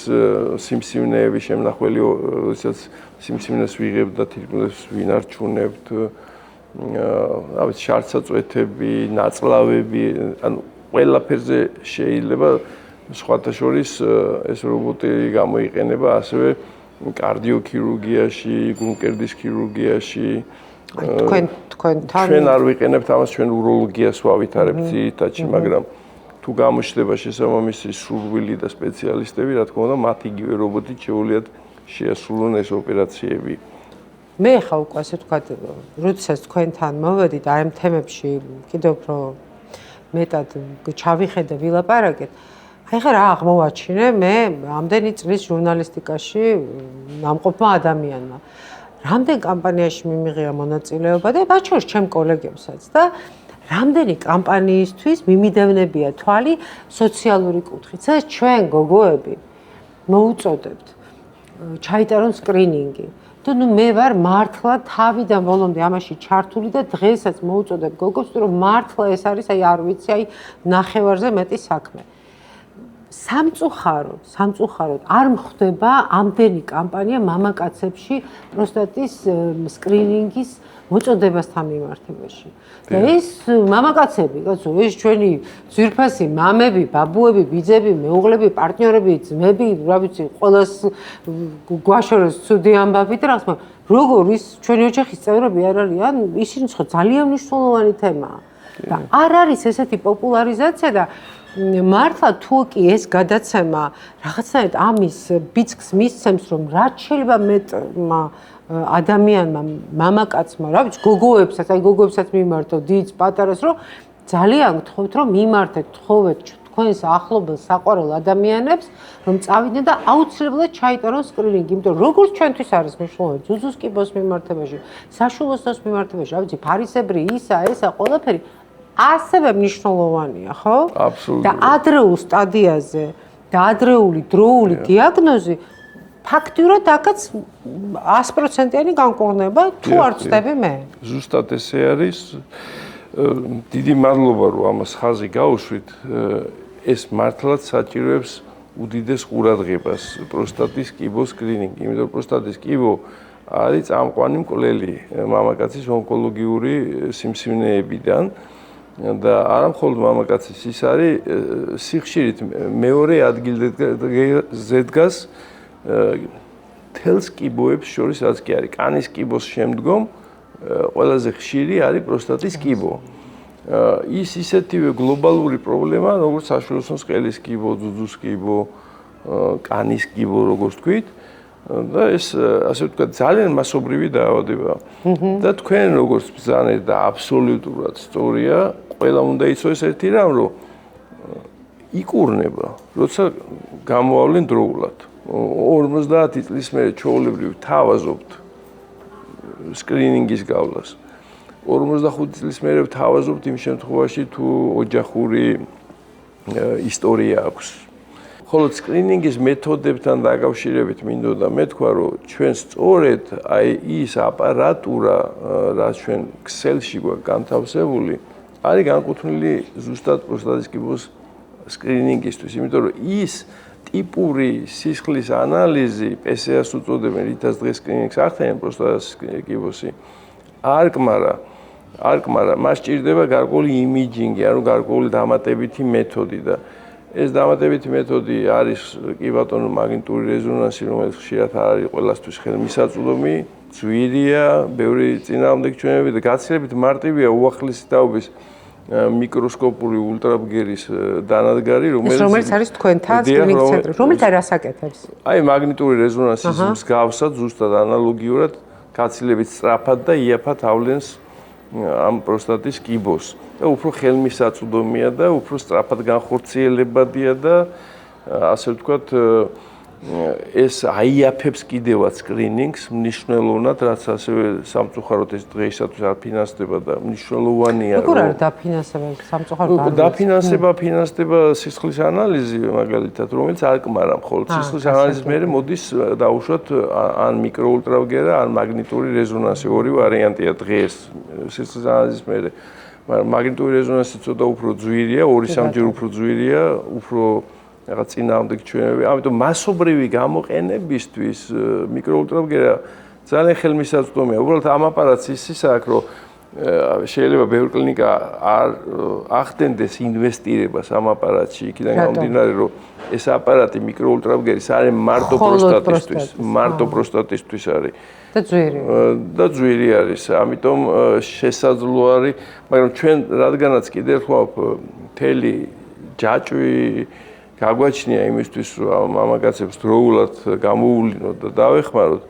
სიმსივნეების შემნახველი, როდესაც სიმსივნეს ვიღებთ და თირკმლებს ვინარჩუნებთ. რავით, შარდსაწვეთები, ნაწლავები, ანუ ყველაფერზე შეიძლება სხვათა შორის ეს რობოტი გამოიყენება ასევე კარდიოქირურგიაში, გულმკერდის ქირურგიაში. ჩვენ არ ვიყენებთ ამას, ჩვენ უროლოგიას ვავითარებთ ძირითადში, მაგრამ თუ გამოჩნდება შესაბამისი სურვილი და სპეციალისტები, რა თქმა უნდა, მათ იგივე რობოტით შეუძლიათ შეასრულონ ეს ოპერაციები. მე ხა უკვე ასე ვთქვათ, როდესაც თქვენთან მოვედით აი ამ თემებში კიდევ უფრო მეტად ჩავიხედე, ვილაპარაკეთ. აი ხა რა აღმოვაჩინე მე ამდენი წლის ჟურნალისტიკაში ნამყოფმა ადამიანმა. რამდენ კამპანიაში მიმიღია მონაწილეობა და მათ შორის ჩემ კოლეგებსაც და რამდენი კამპანიისთვის მიმიდევნებია თვალი სოციალური კუთხით. სადაც ჩვენ გოგოები მოუწოდებთ ჩაიტარონ სკრინინგი. და ნუ მე ვარ მართლა თავიდან ბოლომდე ამაში ჩართული და დღესაც მოუწოდებ გოგოს, რომ მართლა ეს არის აი არ ვიცი, აი ნახევარზე მეტი საქმე. სამწუხაროდ არ მხდება ამდენი კამპანია მამაკაცებში პროსტატის სკრინინგის მოწოდებასთან მიმართებაში. და ეს მამაკაცები, კაცო, ეს ჩვენი ძვირფასი მამები, ბაბუები, ბიძები, მეუღლები, პარტნიორები, ძმები, რა ვიცი, ყველას გვაშორეს ცუდი ამბავი და რაღაც, როგორ ის ჩვენი ოჯახის წევრები არ არიან, ისინი ხო ძალიან მნიშვნელოვანი თემაა. და არ არის ესეთი პოპულარიზაცია და მართლა თუ კი ეს გადაცემა რაღაცნაირად ამის ბიძგს მისცემს, რომ რაც შეიძლება მეტმა ადამიანმა, მამაკაცმა, რა ვიცი, გოგოებსაც, აი გოგოებსაც მიმართო, დიდს, პატარას, რომ ძალიან გთხოვთ, რომ მიმართეთ, თხოვეთ თქვენს ახლობელ საყვარელ ადამიანებს, რომ წავიდნენ და აუცილებლად ჩაიტარონ სკრინინგი, იმიტომ როგორც ჩვენთვის არის მნიშვნელოვანი ძუძუს კიბოს მიმართებაში, საშვილოსნოს მიმართებაში, რა ვიცი, ფარისებრი ისა, ესა ყველაფერი ასევე მნიშვნელოვანია, ხო? აბსოლუტურად. და ადრეულ სტადიაზე და ადრეული დროული დიაგნოზი ფაქტიურად აქაც 100%-იანი განკურნება თუ არ ვწდები მე. ზუსტად ესე არის. დიდი მადლობა რომ ამას ხაზი გაუშვით. ეს მართლაც საჭიროებს უდიდეს ყურადღებას პროსტატის კიბოს სკრინინგი, იმიტომ რომ პროსტატის კიბო არის წამყვანი მკვლელი მამაკაცის ონკოლოგიური სიმსივნეებიდან. და არა მხოლოდ მამაკაცის, ის არის სიხშირით მეორე ადგილზე დგას თელს კიბოებს შორის, რაც კი არის კანის კიბოს შემდგომ ყველაზე ხშირი არის პროსტატის კიბო. ის ისეთივე გლობალური პრობლემაა, როგორც საშვილოსნოს ყელის კიბო, ძუძუს კიბო, კანის კიბო, როგორც თქვით. და ეს ასე ვთქვათ ძალიან მასობრივი დაავადებაა. და თქვენ როგორც ბრძანეთ და აბსოლუტურად სწორია, ყველა უნდა იცოდეს ერთი რამ, რომ იკურნება, როცა გამოავლენ დროულად. 50 წლის მერე ჩვეულებრივ თავაზობთ სკრინინგის გავლას. 45 წლის მერე თავაზობთ იმ შემთხვევაში თუ ოჯახური ისტორია აქვს. ხოლო სკრინინგის მეთოდებთან დაკავშირებით მინდოდა მეთქვა, რომ ჩვენ სწორედ აი ის აპარატურა, რაც ჩვენ ქსელში გვაქვს განთავსებული, არის განკუთვნილი ზუსტად პროსტატის კიბოს სკრინინგისთვის, იმიტომ რომ ის ტიპური სისხლის ანალიზი, PSA-ს უწოდებენ, რითაც დღეს სკრინინგს ახდენენ პროსტატის კიბოსი, არ კმარა, მას სჭირდება გარკვეული იმიჯინგი, ანუ გარკვეული დამატებითი მეთოდი და ეს დამატებითი მეთოდი არის კი ბატონო მაგნიტური რეზონანსი, რომელიც ხშირად არ არის ყველასთვის ხელმისაწვდომი, ძვირია, ბევრი წინააღმდეგჩვენები და გაცილებით მარტივია უახლესი თაობის მიკროსკოპული ულტრაბგერის დანადგარი, რომელიც არის თქვენთან სკრინინგ ცენტრი, რომელიც არ ასაკეთებს. აი მაგნიტური რეზონანსის მსგავსად, ზუსტად ანალოგიურად, გაცილებით სწრაფად და იაფად ავლენს ამ პროსტატის კიბოს. და უფრო ხელმისაწვდომია და უფრო სწრაფად განხორციელებადია და ასე ვთქვათ, ეს აიაფებს კიდევაც სკრინინგს მნიშვნელოვნად, რაც ასევე სამწუხაროდ ეს დღეისათვის არ ფინანსდება და მნიშვნელოვანია. როგორ არის დაფინანსება სამწუხაროდ? დაფინანსება, ფინანსდება სისხლის ანალიზი მაგალითად, რომელიც არ კმარა მხოლოდ სისხლის ანალიზის მერე მოდის დაუშვათ ან მიკროულტრაბგერა, ან მაგნიტური რეზონანსი, ორი ვარიანტია დღეს სისხლის ანალიზის მერე. მაგრამ მაგნიტური რეზონანსი ცოტა უფრო ძვირია, 2-3 უფრო ძვირია, უფრო რაღაც წინააღმდეგჩვენები. ამიტომ მასობრივი გამოყენებისთვის მიკროულტრაბგერა ძალიან ხელმისაწვდომია. უბრალოდ ამ აპარატს ის აქვს, რომ შეიძლება ბევრი კლინიკა არ ახდენდეს ინვესტირებას ამ აპარატში, იქიდან გამომდინარე, რომ ეს აპარატი მიკროულტრაბგერის არის მარტო პროსტატისთვის არის. და ძვირი არის. ამიტომ შესაძლო არის, მაგრამ ჩვენ რადგანაც კიდევ ხვალ მთელი ჯაჭვი გაგვაჩნია იმისთვის, რომ მამაკაცებს დროულად გამოუვლინოთ და დავეხმაროთ,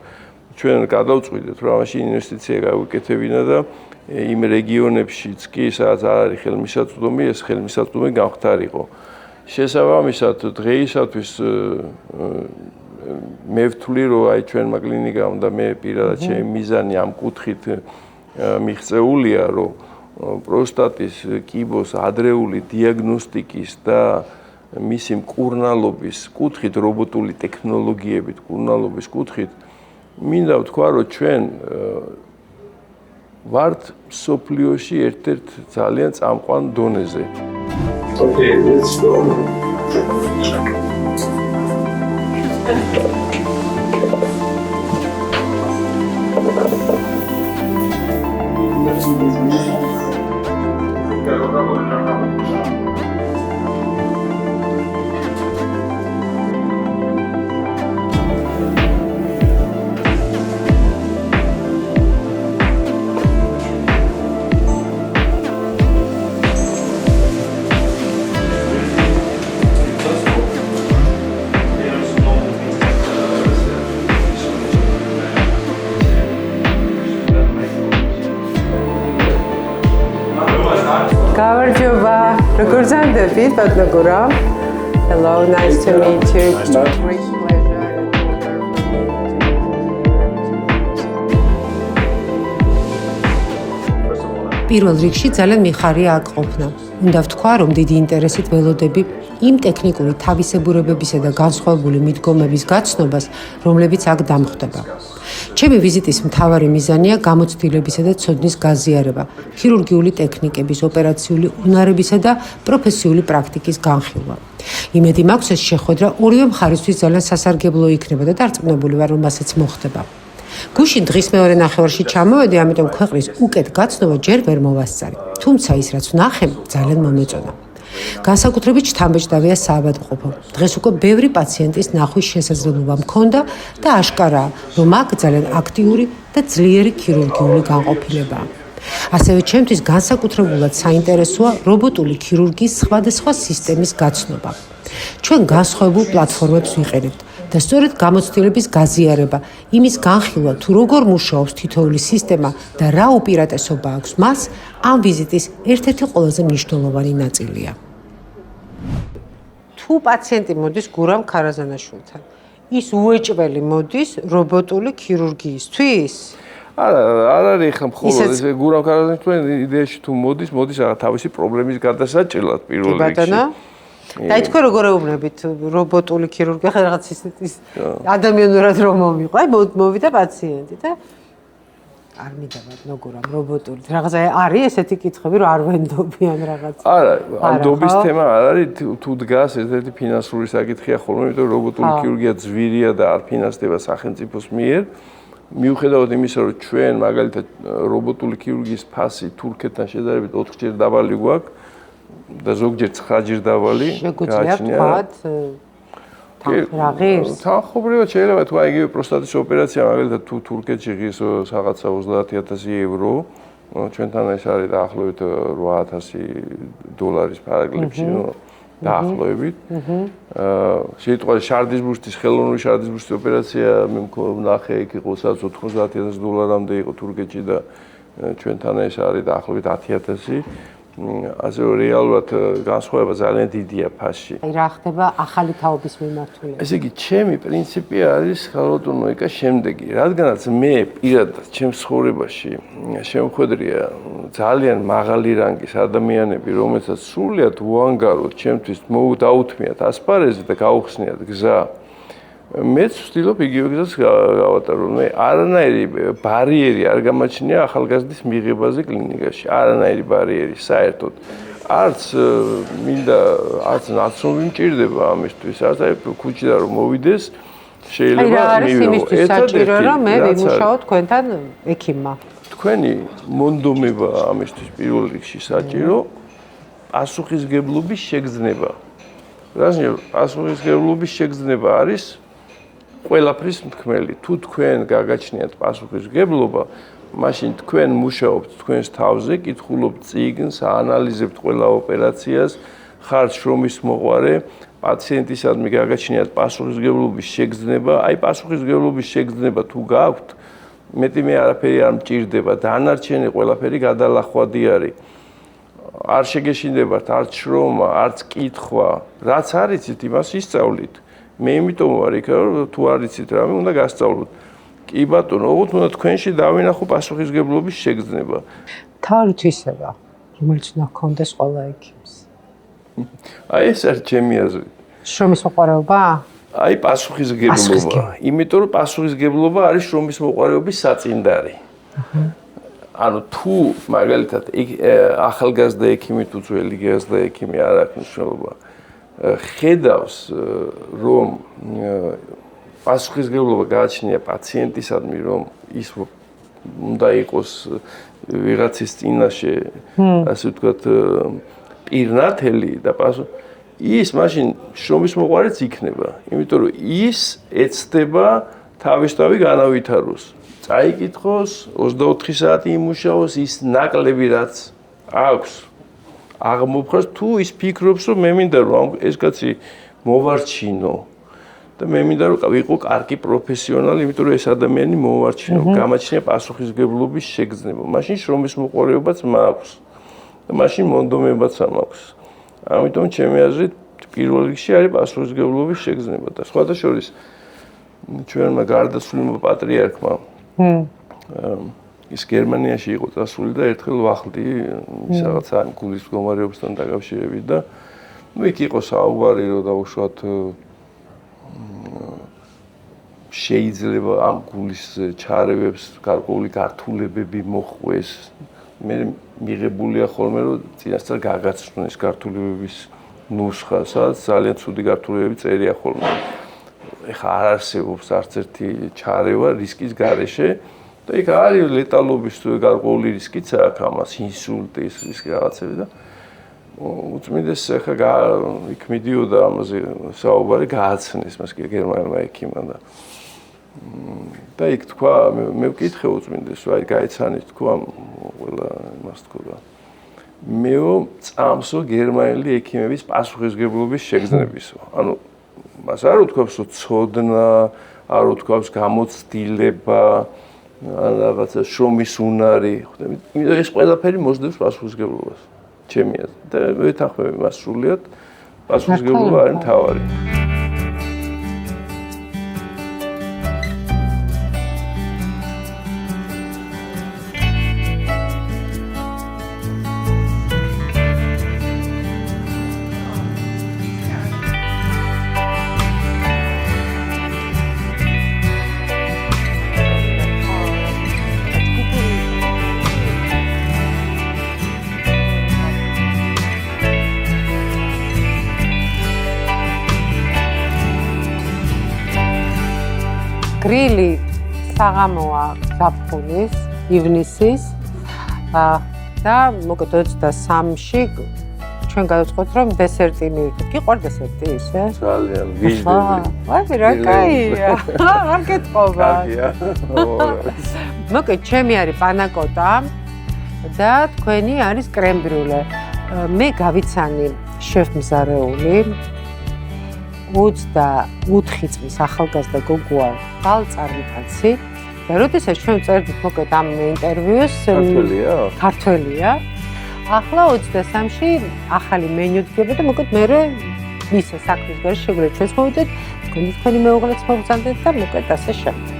ჩვენ გადავწყვიტეთ, რომ ამაში ინვესტიცია გავიკეთებინა და იმ რეგიონებშიც კი, სადაც არ არის ხელმისაწვდომი, ეს ხელმისაწვდომი გამختارიყო. შესაბამისად, დღეისათვის მე ვთვლი, რომ აი ჩვენმა კლინიკამ და მე პირადად ჩემი მიზანი ამ კუთხით მიღწეულია, რომ პროსტატის კიბოს ადრეული დიაგნოსტიკის და მისი მკურნალობის კუთხით, რობოტული ტექნოლოგიებით მკურნალობის კუთხით, მინდა ვთქვა, რომ ჩვენ ვართ მსოფლიოში ერთ-ერთ ძალიან წამყვან დონეზე. Okay, let's go. გამარჯობა, როგორ ზამთრობთ, ბატონო გურა? Hello, nice to meet you. Great pleasure. პირველ რიგში ძალიან მიხარია აქ ყოფნა. უნდა ვთქვა, რომ დიდი ინტერესით ველოდები იმ ტექნიკური თავისებურებებისა და განსხვავებული მიდგომების გაცნობას, რომლებიც აქ დამხდება. ჩემი ვიზიტის მთავარი მიზანია გამოცდილებისა და ცოდნის გაზიარება, ქირურგიული ტექნიკების, ოპერაციული უნარებისა და პროფესიული პრაქტიკის განხილვა. იმედი მაქვს, ეს შეხვედრა ორივე მხარისთვის ძალიან სასარგებლო იქნება და დარწმუნებული ვარ, რომ ასეც მოხდება. გუშინ დღის მეორე ნახევარში ჩამოვედი, ამიტომ ქვეყნის უკეთ გაცნობა ჯერ ვერ მოვასწარი. თუმცა ის რაც ვნახე, ძალიან მომეწონა. განსაკუთრებით შთამბეჭდავია საავადმყოფო. დღეს უკვე ბევრი პაციენტის ნახვის შესაძლებლობა მქონდა და აშკარაა, რომ აქ ძალიან აქტიური და ძლიერი ქირურგიული განყოფილებაა. ასევე ჩემთვის განსაკუთრებულად საინტერესოა რობოტული ქირურგიის სხვადასხვა სისტემის გაცნობა. ჩვენ განსხვავებულ პლატფორმებს ვიყენებთ და სწორედ გამოცდილების გაზიარება, იმის განხილვა, თუ როგორ მუშაობს თითოეული სისტემა და რა უპირატესობა აქვს მას, ამ ვიზიტის ერთ-ერთი ყველაზე მნიშვნელოვანი ნაწილია. თუ პაციენტი მოდის გურამ ქარაზანაშვილთან, ის უეჭველი მოდის რობოტული ქირურგიისთვის? არ არის ხა მხოლოდ ეს გურამ ქარაზანაშვილთან იდეაში თუ მოდის რაღაც თავისი პრობლემის გადასაჭრელად პირველ რიგში. და თქვენ როგორ ეუბნებით რობოტული ქირურგია, ხა რაღაც ის ადამიანურად რომ მომიყვა, მოვიდა პაციენტი და არ მიდაბად ნოგურამ რობოტული. რაღაცა არის ესეთი კითხვები, რომ არ ვენდობიან რაღაც. არა, ამ დობის თემა არ არის, თუ დგას ერთ-ერთი ფინანსური საკითხია ხოლმე, იმიტომ რომ რობოტული ქირურგია ძვირია და არ ფინანსდება სახელმწიფოს მიერ. მიუხედავად იმისა, რომ ჩვენ მაგალითად რობოტული ქირურგიის ფასი თურქეთთან შედარებით 4-ჯერ დაბალი გვაქვს და ზოგჯერ 9-ჯერ დაბალი. შეგვიძლია ვთქვათ რა ღირს? თანხმობრივად შეიძლება თქვა იგივე პროსტატის ოპერაცია მაგალითად თუ თურქეთში ღირს რაღაცა 30,000 евро, ჩვენთან ეს არის დაახლოებით $8,000 ფარგლებში, დაახლოებით. შეიძლება შარდისბურსტის ხელოვნური შარდისბურსტის ოპერაცია მე ვნახე იქ იყო სადაც $90,000-მდე იყო თურქეთში და ჩვენთან ეს არის დაახლოებით 10,000. ასე რომ რეალურად განსხვავება ძალიან დიდია ფასში. აი რა ხდება ახალი თაობის მიმართულებით? ესე იგი, ჩემი პრინციპი არის ხალოტონო ეკა შემდეგი, რადგანაც მე პირადად ჩემს ცხოვრებაში შემოხვედრია ძალიან მაღალი რანგის ადამიანები, რომელთაც სრულიად უანგაროდ ჩემთვის დაუთმიათ ასპარეზი და გაუხსნიათ გზა. მეც ვცდილობ იგივე გზას გავატარო. მე არანაირი ბარიერი არ გამაჩნია ახალგაზრდის მიღებაზე კლინიკაში. არანაირი ბარიერი საერთოდ. არც მინდა არც ნაცნობი მჭირდება ამისთვის. არც აი ქუჩიდან რომ მოვიდეს შეიძლება აი რა არის იმისთვის საჭირო რომ მე ვიმუშაო თქვენთან ექიმმა. თქვენი მონდომება ამისთვის პირველ რიგში საჭირო პასუხისგებლობის შეგრძნება. რას ნიშნავს პასუხისგებლობის შეგრძნება არის ყველაფრის მთქმელი. თუ თქვენ გაგაჩნიათ პასუხისგებლობა, მაშინ თქვენ მუშაობთ თქვენს თავზე, კითხულობთ წიგნს, აანალიზებთ ყველა ოპერაციას, ხართ შრომის მოყვარე, პაციენტისადმი გაგაჩნიათ პასუხისგებლობის შეგრძნება. აი პასუხისგებლობის შეგრძნება თუ გაქვთ, მეტი მე არაფერი არ მჭირდება, დანარჩენი ყველაფერი გადალახვადი არის. არ შეგეშინდებათ არც შრომა, არც კითხვა, რაც არიცით, იმას ისწავლით. მე იმიტომ ვარ იქ, რომ თუ არიცით რამე, უნდა გასწავლოთ. კი ბატონო, ოღონდ უნდა თქვენში დავინახო პასუხისგებლობის შეგრძნება. თავი თვისება, რომელიც უნდა გქონდეს ყველა ექიმს. აი ეს არის ჩემი აზრი. შრომის მოყვარეობა? აი პასუხისგებლობა. იმიტომ რომ პასუხისგებლობა არის შრომის მოყვარეობის საწინდარი. ანუ თუ მაგალითად ახალგაზრდა ექიმი თუ ძველი გაზრდა ექიმი არ აქვს მნიშვნელობა. ხედავს რომ პასუხისგებლობა გააჩნია პაციენტისადმი, რომ ის უნდა იყოს ვიღაცის წინაშე, ასე ვთქვათ, პირნათელი და ის მაშინ შრომის მოყვარეც იქნება, იმიტომ რომ ის ეცდება თავისთავად განავითაროს. წაიკითხოს, 24 საათი იმუშაოს, ის ნაკლები რაც აქვს აღმოფხვრას, თუ ის ფიქრობს, რომ მე მინდა რომ ეს კაცი მოვარჩინო და მე მინდა რომ ვიყო კარგი პროფესიონალი, იმიტომ რომ ეს ადამიანი მოვარჩინო, გამაჩნია პასუხისგებლობის შეგრძნება. მაშინ შრომის მოყვარეობაც მაქვს და მაშინ მონდომებაც მაქვს. ამიტომ ჩემი აზრით პირველ რიგში არის პასუხისგებლობის შეგრძნება და სხვათა შორის ჩვენმა გარდაცვლილმა პატრიარქმა ის გერმანიაში იყო წასული და ერთხელ ვახლდი ის რაღაცა ამ გულის მდგომარეობასთან დაკავშირებით და იქ იყო საუბარი რომ დაუშვათ შეიძლება ამ გულის ჩარევებს გარკვეული გართულებები მოხვეს. მე მიღებულია ხოლმე რომ წინასწარ გაგაცნოს გართულებების ნუსხა, სადაც ძალიან ცუდი გართულებები წერია ხოლმე. ეხლა არ არსებობს არც ერთი ჩარევა რისკის გარეშე და იქ არის ლეტალობის გარკვეული რისკიც აქვს ამას, ინსულტის რისკი რაღაცები და უწმინდეს ეხლა იქ მიდიოდა ამაზე საუბარი გააცნეს მას გერმანელმა ექიმმა და იქ თქვა მე ვკითხე უწმინდეს აი გაიცანით თქვა ყველა იმას თქვა მეო წამსო გერმანელი ექიმების პასუხისგებლობის შეგრძნებისო ანუ მას არ უთქვამს რომ ცოდნა არ უთქვამს გამოცდილება ან რაღაცა შრომის უნარი ეს ყველაფერი მოსდევს პასუხისგებლობას ჩემი აზრით და ვეთანხმები მას სრულიად პასუხისმგებლობა არის მთავარი. გრილი საღამოა ზაფხულის, ივნისის და მოკეთ 23-ში ჩვენ გადავწყვეტ რომ დესერტი მივიღოთ. გიყვარ დესერტი ისე? ძალიან ვიჟდები. ვაი, რა კაია. არ გეტყობა. კაია. მოკეთ ჩემი არის პანაკოტა და თქვენი არის კრემბრიულე. მე გავიცანი შეფმზარეული 24 წლის ახალგაზრდა გოგოა ბალწარმიტაცი და როდესაც ჩვენ წერდით მოკეთ ამ ინტერვიუს ქართველია ახლა 23-ში ახალი მენიუ დგება და მოკეთ მე მისე საქმის გარშე შეგვიძლია ჩვენს მოვიდეთ თქვენი მეუღლეც მოგზავნეთ და მოკეთ ასე შემდეგ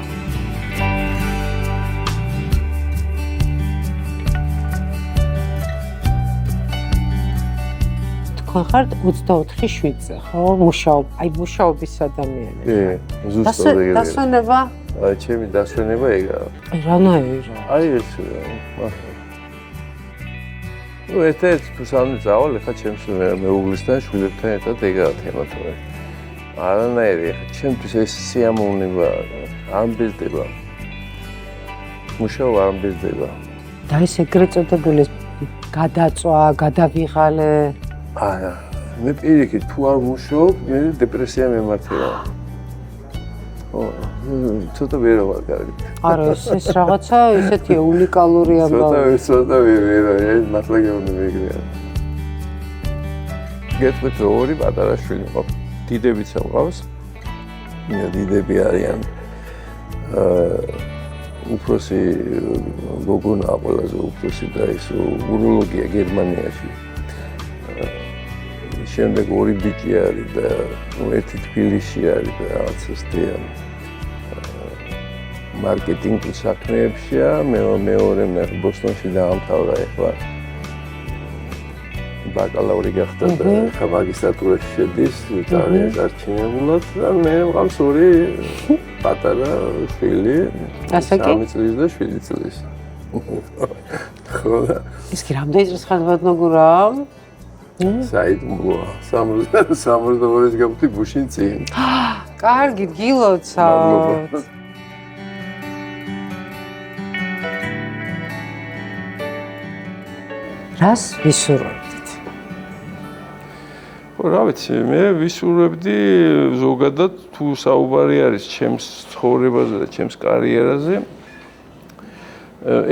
ხართ 24/7-ზე, ხო? მუშაობის ადამიანი. ზუსტად ეგრეა. დასვენება? აი, ჩემი დასვენება ეგაა. რანაირად? აი ეს ნუ ერთ-ერთი თუ სამი წავალ, ხა ჩემს მეუღლესთან, შვილებთან ერთად ეგაა თემა თორე. არანაირი, ხა ჩემთვის ეს სიამოვნება არ მბეზდება. მუშაობა არ მბეზდება. და ეს ეგრეთ წოდებული გადაწვა, გადავიღალე არა, მე პირიქით თუ არ მუშაობ, მე დეპრესია მემართება. ცოტა ვერ ვარ კარგი. არა, ეს რაღაცა ისეთი უნიკალური ამბავი. ცოტა ვერ, მართლა გეუბნები ეგრეა. გეტყვით რომ ორი პატარა შვილი მყავს. დიდებიც მყავს. დიდები არიან უფროსი გოგონა ყველაზე უფროსი და ის უროლოგია გერმანიაში. შემდეგ ორი ბიჭი არის და ერთი თბილისში არის და რაღაც ესეა მარკეტინგის საქმეებშია, მეორე ბოსტონში დაამთავრა ახლა. ბაკალავრი გახდა და ხა მაგისტრატურაში შედის, ძალიან გარჩენებულად და მე მყავს ორი პატარა შვილი, 3 წლის და 7 წლის. ხო და ის კი რამდენი წლის ხანდა გურა? საიდუმლოა 62-ის გავხდი გუშინ წინ. კარგი, გილოცავთ. რას ვისურვებდით? ხო, რა ვიცი, მე ვისურვებდი ზოგადად თუ საუბარი არის ჩემს ცხოვრებაზე და ჩემს კარიერაზე.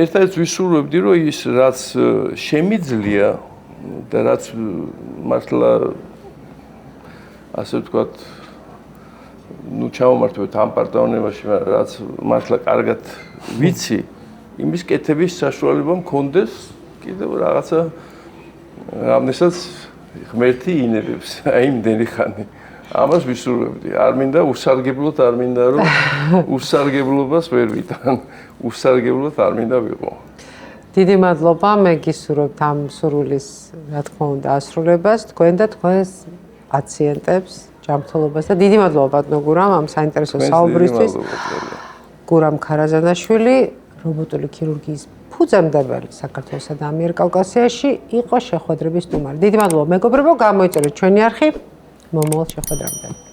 ერთადერთ ვისურვებდი, რომ ის რაც შემიძლია და რაც მართლა ასე ვთქვათ, ნუ ჩავმართვეთ ამ პარტავნებაში, რაც მართლა კარგად ვიცი, იმის კეთების საშუალება მქონდეს კიდევ რაღაცა რამოდესაც ღმერთი ინებებს, აი იმდენი ხანი. ამას ვისურვებდი. არ მინდა უსარგებლოდ, არ მინდა რომ უსარგებლობას ვერ ვიტან. უსარგებლოდ არ მინდა ვიყო. დიდი მადლობა, მე გისურვებთ ამ სურვილის, რა თქმა უნდა, ასრულებას, თქვენ და თქვენს პაციენტებს, ჯანმრთელობას და დიდი მადლობა ბატონო გურამ ამ საინტერესო საუბრისთვის. გურამ ქარაზანაშვილი, რობოტული ქირურგიის ფუძემდებელი საქართველოსა და ამიერკავკასიაში იყო შეხვედრების სტუმარი. დიდი მადლობა მეგობრებო, გამოიწერეთ ჩვენი არხი. მომავალ შეხვედრამდე.